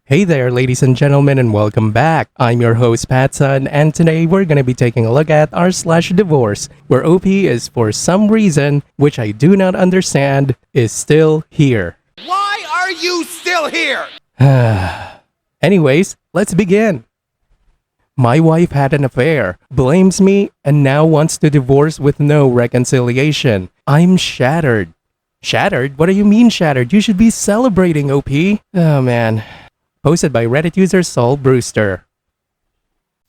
Hey there, ladies and gentlemen, and welcome back. I'm your host, Patsun, and today we're going to be taking a look at r/divorce, where OP is, for some reason, which I do not understand, is still here. Why are you still here? Anyways, let's begin. My wife had an affair, blames me, and now wants to divorce with no reconciliation. I'm shattered. Shattered? What do you mean shattered? You should be celebrating, OP. Oh man. Posted by Reddit user Saul Brewster.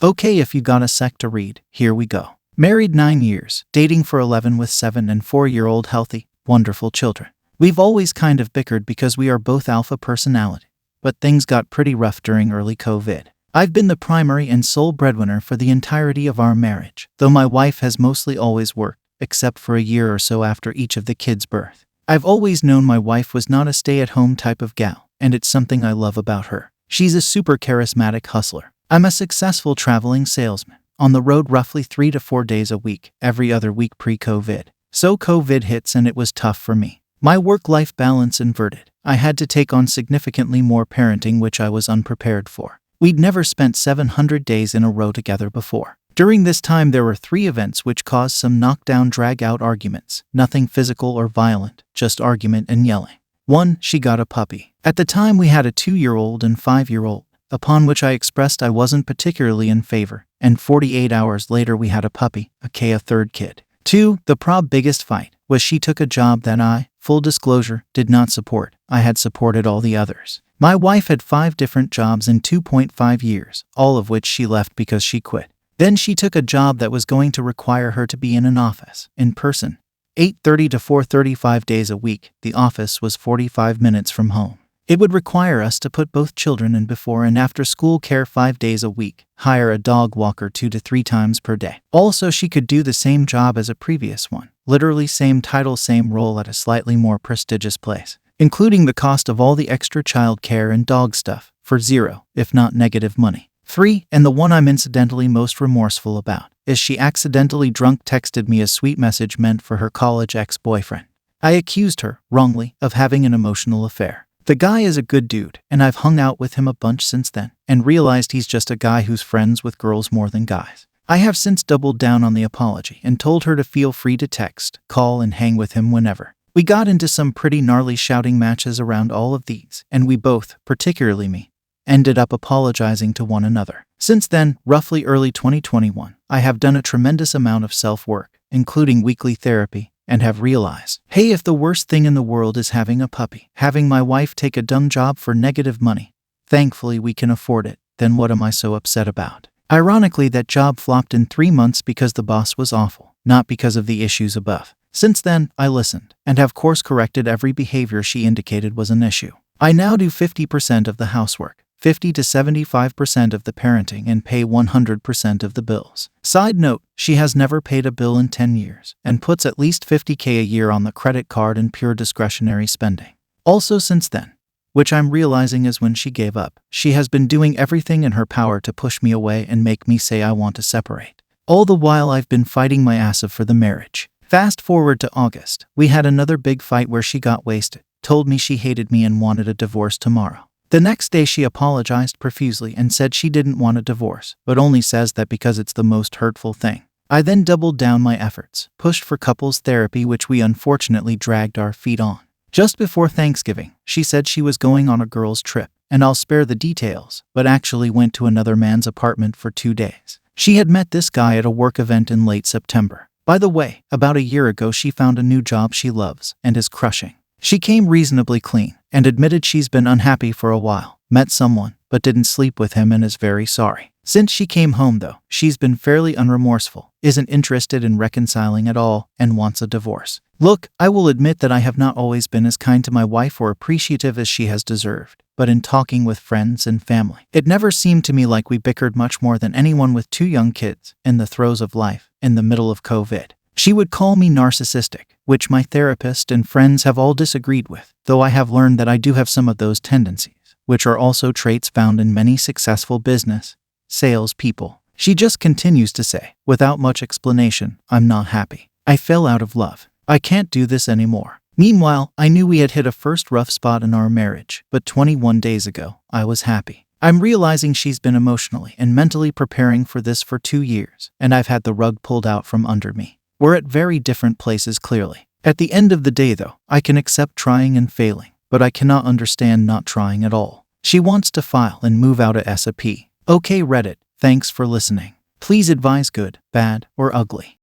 Okay, if you got a sec to read, here we go. Married 9 years, dating for 11 with 7 and 4-year-old healthy, wonderful children. We've always kind of bickered because we are both alpha personality, but things got pretty rough during early COVID. I've been the primary and sole breadwinner for the entirety of our marriage, though my wife has mostly always worked, except for a year or so after each of the kids' birth. I've always known my wife was not a stay-at-home type of gal, and it's something I love about her. She's a super charismatic hustler. I'm a successful traveling salesman, on the road roughly 3 to 4 days a week, every other week pre-COVID. So COVID hits and it was tough for me. My work-life balance inverted. I had to take on significantly more parenting, which I was unprepared for. We'd never spent 700 days in a row together before. During this time there were 3 events which caused some knockdown drag-out arguments. Nothing physical or violent, just argument and yelling. 1. She got a puppy. At the time we had a 2-year-old and 5-year-old, upon which I expressed I wasn't particularly in favor, and 48 hours later we had a puppy, a 3rd kid. 2. The biggest fight was she took a job that I, full disclosure, did not support. I had supported all the others. My wife had 5 different jobs in 2.5 years, all of which she left because she quit. Then she took a job that was going to require her to be in an office, in person, 8:30 to 4:30 5 days a week. The office was 45 minutes from home. It would require us to put both children in before and after school care 5 days a week, hire a dog walker 2 to 3 times per day. Also, she could do the same job as a previous one, literally same title, same role at a slightly more prestigious place, including the cost of all the extra child care and dog stuff, for zero, if not negative money. 3, and the one I'm incidentally most remorseful about, is she accidentally drunk texted me a sweet message meant for her college ex-boyfriend. I accused her, wrongly, of having an emotional affair. The guy is a good dude, and I've hung out with him a bunch since then, and realized he's just a guy who's friends with girls more than guys. I have since doubled down on the apology and told her to feel free to text, call, and hang with him whenever. We got into some pretty gnarly shouting matches around all of these, and we both, particularly me, ended up apologizing to one another. Since then, roughly early 2021, I have done a tremendous amount of self-work, including weekly therapy, and have realized, hey, if the worst thing in the world is having a puppy, having my wife take a dumb job for negative money, thankfully we can afford it, then what am I so upset about? Ironically, that job flopped in 3 months because the boss was awful, not because of the issues above. Since then, I listened, and have course-corrected every behavior she indicated was an issue. I now do 50% of the housework, 50 to 75% of the parenting, and pay 100% of the bills. Side note, she has never paid a bill in 10 years, and puts at least $50K a year on the credit card in pure discretionary spending. Also since then, which I'm realizing is when she gave up, she has been doing everything in her power to push me away and make me say I want to separate. All the while I've been fighting my ass off for the marriage. Fast forward to August, we had another big fight where she got wasted, told me she hated me and wanted a divorce tomorrow. The next day she apologized profusely and said she didn't want a divorce, but only says that because it's the most hurtful thing. I then doubled down my efforts, pushed for couples therapy, which we unfortunately dragged our feet on. Just before Thanksgiving, she said she was going on a girls' trip, and I'll spare the details, but actually went to another man's apartment for 2 days. She had met this guy at a work event in late September. By the way, about a year ago she found a new job she loves and is crushing. She came reasonably clean and admitted she's been unhappy for a while, met someone, but didn't sleep with him and is very sorry. Since she came home though, she's been fairly unremorseful, isn't interested in reconciling at all, and wants a divorce. Look, I will admit that I have not always been as kind to my wife or appreciative as she has deserved, but in talking with friends and family, it never seemed to me like we bickered much more than anyone with 2 young kids, in the throes of life, in the middle of COVID. She would call me narcissistic, which my therapist and friends have all disagreed with, though I have learned that I do have some of those tendencies, which are also traits found in many successful business, sales people. She just continues to say, without much explanation, I'm not happy. I fell out of love. I can't do this anymore. Meanwhile, I knew we had hit a first rough spot in our marriage, but 21 days ago, I was happy. I'm realizing she's been emotionally and mentally preparing for this for 2 years, and I've had the rug pulled out from under me. We're at very different places clearly. At the end of the day though, I can accept trying and failing, but I cannot understand not trying at all. She wants to file and move out ASAP. Okay Reddit, thanks for listening. Please advise good, bad, or ugly.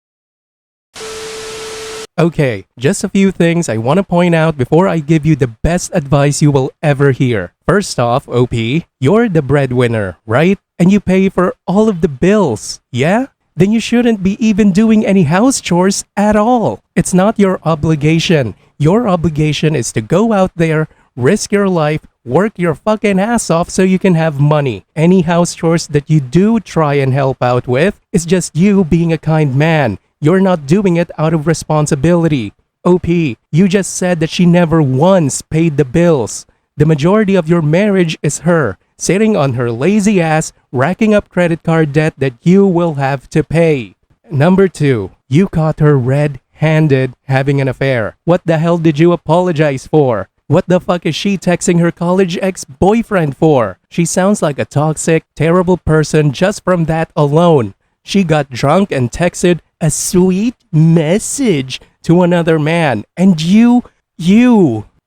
Okay, just a few things I want to point out before I give you the best advice you will ever hear. First off, OP, you're the breadwinner, right? And you pay for all of the bills, yeah? Then you shouldn't be even doing any house chores at all. It's not your obligation. Your obligation is to go out there, risk your life, work your fucking ass off so you can have money. Any house chores that you do try and help out with is just you being a kind man. You're not doing it out of responsibility. OP, you just said that she never once paid the bills. The majority of your marriage is her, sitting on her lazy ass, racking up credit card debt that you will have to pay. Number 2, you caught her red-handed having an affair. What the hell did you apologize for? What the fuck is she texting her college ex-boyfriend for? She sounds like a toxic, terrible person just from that alone. She got drunk and texted a sweet message to another man. And you,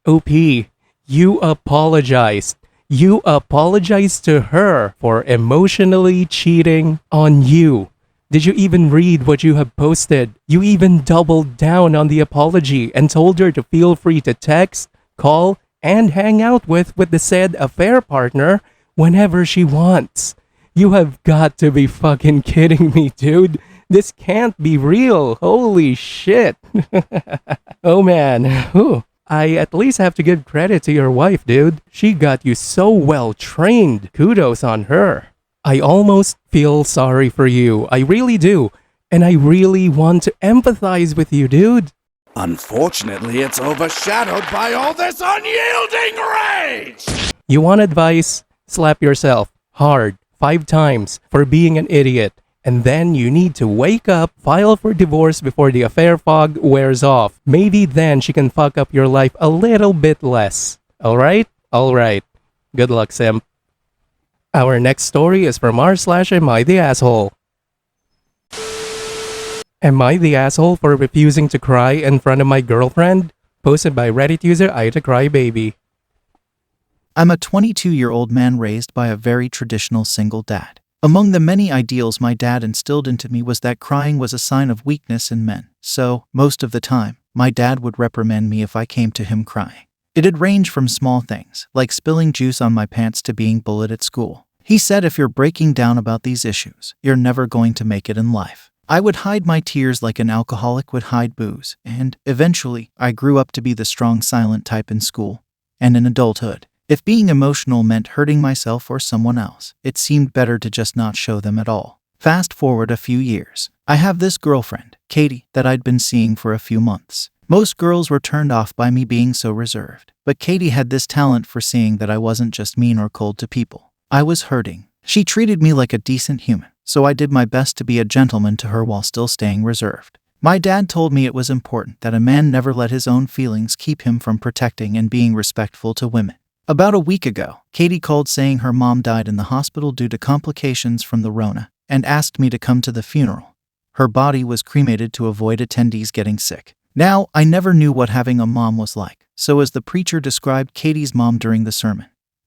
OP, you apologized. You apologized to her for emotionally cheating on you. Did you even read what you have posted? You even doubled down on the apology and told her to feel free to text, call, and hang out with the said affair partner whenever she wants. You have got to be fucking kidding me, dude. This can't be real. Holy shit. Oh man. Whew. I at least have to give credit to your wife, dude. She got you so well trained. Kudos on her. I almost feel sorry for you. I really do. And I really want to empathize with you, dude. Unfortunately, it's overshadowed by all this unyielding rage! You want advice? Slap yourself hard 5 times for being an idiot. And then you need to wake up, file for divorce before the affair fog wears off. Maybe then she can fuck up your life a little bit less. Alright? Alright. Good luck, Simp. Our next story is from r/Am I the Asshole? Am I the asshole for refusing to cry in front of my girlfriend? Posted by Reddit user Ida Crybaby. I'm a 22-year-old man raised by a very traditional single dad. Among the many ideals my dad instilled into me was that crying was a sign of weakness in men. So, most of the time, my dad would reprimand me if I came to him crying. It'd range from small things, like spilling juice on my pants, to being bullied at school. He said if you're breaking down about these issues, you're never going to make it in life. I would hide my tears like an alcoholic would hide booze, and, eventually, I grew up to be the strong, silent type in school and in adulthood. If being emotional meant hurting myself or someone else, it seemed better to just not show them at all. Fast forward a few years. I have this girlfriend, Katie, that I'd been seeing for a few months. Most girls were turned off by me being so reserved, but Katie had this talent for seeing that I wasn't just mean or cold to people. I was hurting. She treated me like a decent human, so I did my best to be a gentleman to her while still staying reserved. My dad told me it was important that a man never let his own feelings keep him from protecting and being respectful to women. About a week ago, Katie called saying her mom died in the hospital due to complications from the Rona, and asked me to come to the funeral. Her body was cremated to avoid attendees getting sick. Now, I never knew what having a mom was like, so as the preacher described Katie's mom during the sermon,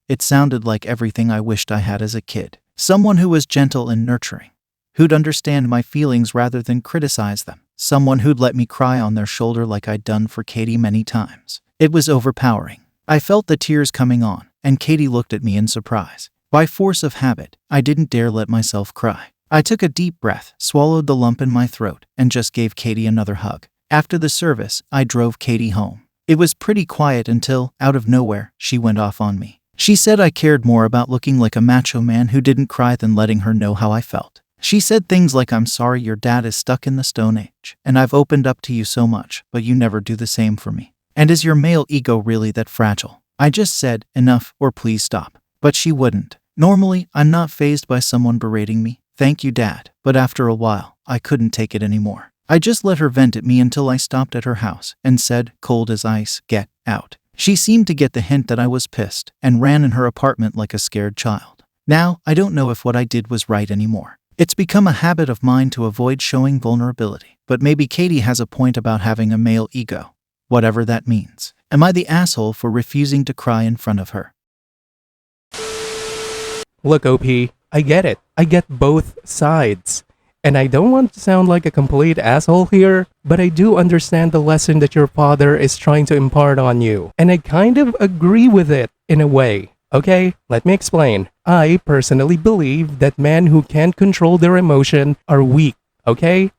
it sounded like everything I wished I had as a kid. Someone who was gentle and nurturing, who'd understand my feelings rather than criticize them. Someone who'd let me cry on their shoulder like I'd done for Katie many times. It was overpowering. I felt the tears coming on, and Katie looked at me in surprise. By force of habit, I didn't dare let myself cry. I took a deep breath, swallowed the lump in my throat, and just gave Katie another hug. After the service, I drove Katie home. It was pretty quiet until, out of nowhere, she went off on me. She said I cared more about looking like a macho man who didn't cry than letting her know how I felt. She said things like, "I'm sorry your dad is stuck in the Stone Age, and I've opened up to you so much, but you never do the same for me. And is your male ego really that fragile?" I just said, "Enough," or "Please stop." But she wouldn't. Normally, I'm not fazed by someone berating me. Thank you, Dad. But after a while, I couldn't take it anymore. I just let her vent at me until I stopped at her house and said, cold as ice, get out. She seemed to get the hint that I was pissed and ran in her apartment like a scared child. Now, I don't know if what I did was right anymore. It's become a habit of mine to avoid showing vulnerability, but maybe Katie has a point about having a male ego, whatever that means. Am I the asshole for refusing to cry in front of her? Look, OP, I get it. I get both sides. And I don't want to sound like a complete asshole here, but I do understand the lesson that your father is trying to impart on you. And I kind of agree with it in a way. Okay, let me explain. I personally believe that men who can't control their emotion are weak. Okay,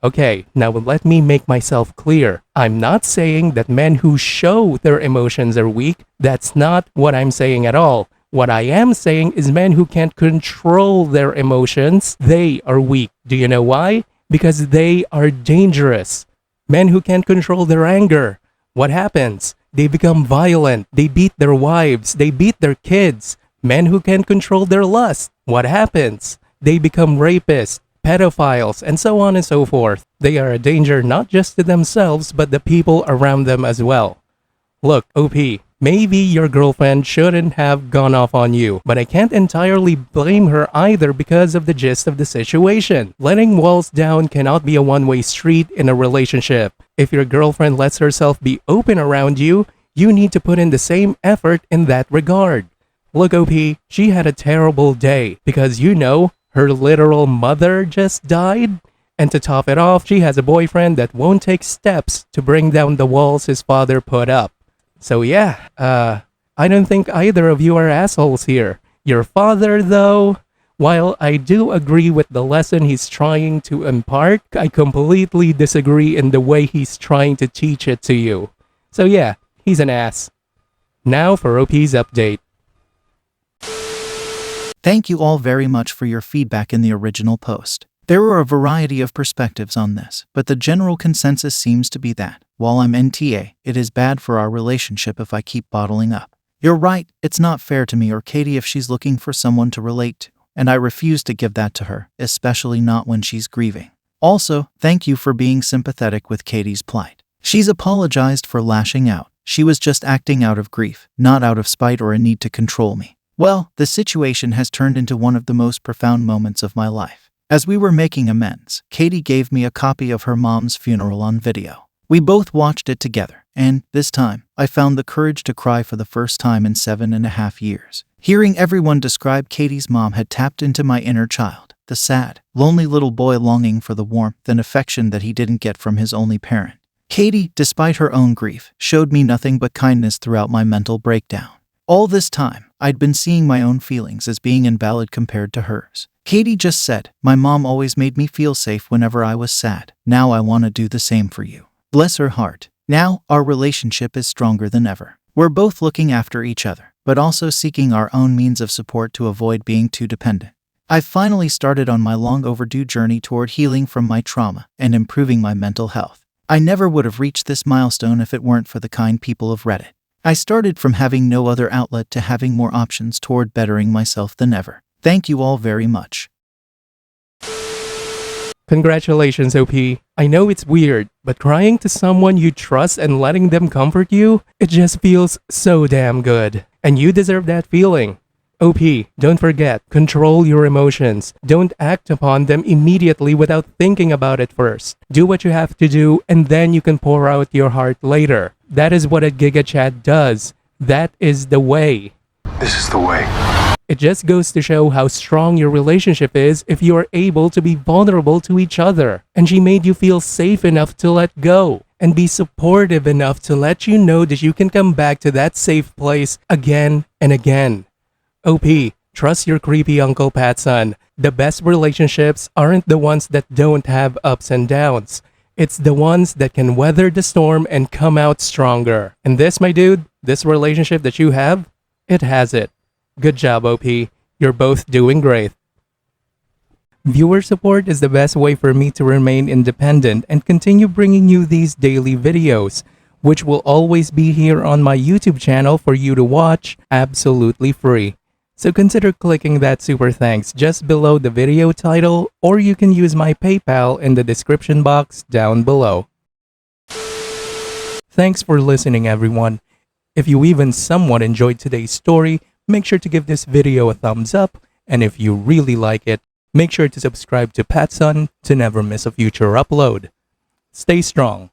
now let me make myself clear. I'm not saying that men who show their emotions are weak. That's not what I'm saying at all. What I am saying is men who can't control their emotions, they are weak. Do you know why? Because they are dangerous. Men who can't control their anger, what happens? They become violent. They beat their wives. They beat their kids. Men who can't control their lust, what happens? They become rapists, pedophiles, and so on and so forth. They are a danger not just to themselves, but the people around them as well. Look, OP, maybe your girlfriend shouldn't have gone off on you, but I can't entirely blame her either because of the gist of the situation. Letting walls down cannot be a one-way street in a relationship. If your girlfriend lets herself be open around you, you need to put in the same effort in that regard. Look, OP, she had a terrible day because, her literal mother just died. And to top it off, she has a boyfriend that won't take steps to bring down the walls his father put up. So yeah, I don't think either of you are assholes here. Your father, though, while I do agree with the lesson he's trying to impart, I completely disagree in the way he's trying to teach it to you. So yeah, he's an ass. Now for OP's update. Thank you all very much for your feedback in the original post. There were a variety of perspectives on this, but the general consensus seems to be that, while I'm NTA, it is bad for our relationship if I keep bottling up. You're right, it's not fair to me or Katie if she's looking for someone to relate to, and I refuse to give that to her, especially not when she's grieving. Also, thank you for being sympathetic with Katie's plight. She's apologized for lashing out. She was just acting out of grief, not out of spite or a need to control me. Well, the situation has turned into one of the most profound moments of my life. As we were making amends, Katie gave me a copy of her mom's funeral on video. We both watched it together, and, this time, I found the courage to cry for the first time in 7.5 years. Hearing everyone describe Katie's mom had tapped into my inner child, the sad, lonely little boy longing for the warmth and affection that he didn't get from his only parent. Katie, despite her own grief, showed me nothing but kindness throughout my mental breakdown. All this time, I'd been seeing my own feelings as being invalid compared to hers. Katie just said, "My mom always made me feel safe whenever I was sad. Now I want to do the same for you." Bless her heart. Now, our relationship is stronger than ever. We're both looking after each other, but also seeking our own means of support to avoid being too dependent. I've finally started on my long overdue journey toward healing from my trauma and improving my mental health. I never would have reached this milestone if it weren't for the kind people of Reddit. I started from having no other outlet to having more options toward bettering myself than ever. Thank you all very much. Congratulations, OP. I know it's weird, but crying to someone you trust and letting them comfort you, it just feels so damn good. And you deserve that feeling. OP, don't forget, control your emotions. Don't act upon them immediately without thinking about it first. Do what you have to do, and then you can pour out your heart later. That is what a Giga Chat does. That is the way. This is the way. It just goes to show how strong your relationship is if you are able to be vulnerable to each other. And she made you feel safe enough to let go and be supportive enough to let you know that you can come back to that safe place again and again. OP, trust your creepy Uncle PattSun. The best relationships aren't the ones that don't have ups and downs. It's the ones that can weather the storm and come out stronger. And this, my dude, this relationship that you have, it has it. Good job, OP. You're both doing great. Viewer support is the best way for me to remain independent and continue bringing you these daily videos, which will always be here on my YouTube channel for you to watch absolutely free. So consider clicking that super thanks just below the video title, or you can use my PayPal in the description box down below. Thanks for listening, everyone. If you even somewhat enjoyed today's story, make sure to give this video a thumbs up, and if you really like it, make sure to subscribe to PattSun to never miss a future upload. Stay strong.